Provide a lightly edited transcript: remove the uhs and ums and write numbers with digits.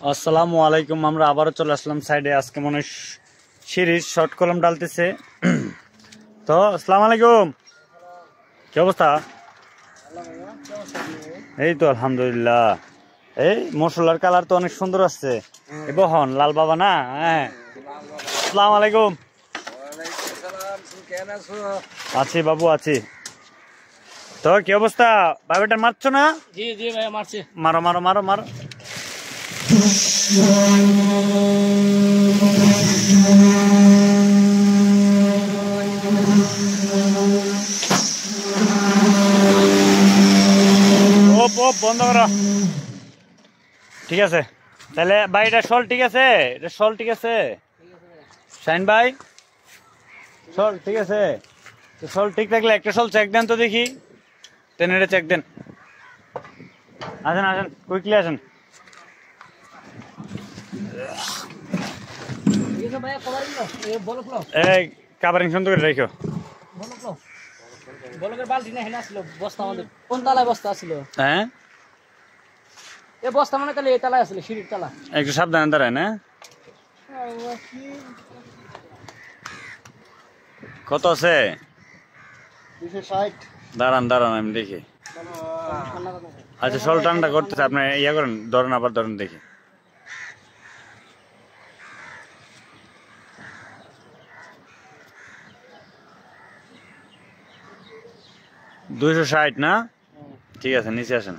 আসসালামু আলাইকুম। আমরা আবারও চলে আসলাম সাইডে। আজকে মনে হয় সিরিজ শর্ট কলম ডালতেছে। তো আসসালামু আলাইকুম, কি অবস্থা? এই তো আলহামদুলিল্লাহ। এই মশলার কালার তো অনেক সুন্দর আসছে। বহন লাল বাবা না? হ্যাঁ, আসসালামু আলাইকুম। আছি বাবু, আছি। তো কি অবস্থা? বাবাটা মারছো না? জি জি ভাই মারছি। মারো মারো মারো মারো। বন্ধ করো। ঠিক আছে তাহলে ভাই, এটা শল ঠিক আছে? এটা শল ঠিক আছে শাইন ভাই? শল ঠিক আছে? শল ঠিক থাকলে একটা শল চেক দেন তো দেখি। এটা চেক দেন। আসেন আসেন, কুইকলি আসেন। এই কাভারিং সুন্দর করে রাখো। বলকের বালতি না হেনা ছিল বস্তা, আমাদের কোন তালায় বস্তা ছিল? হ্যাঁ, এই বস্তা মানে তাহলে এই তালায় আছিল, সিঁড়ির তালা। একটু সাবধানে দাঁড়ায় না। কত আছে? 260। দাঁড়ান দাঁড়ান, আমি দেখি। আচ্ছা, শল টানটা করতেছে, আপনি ইয়া করেন, ধরেন, আবার ধরেন দেখি। $260 না? ঠিক আছে, নিচে আসেন।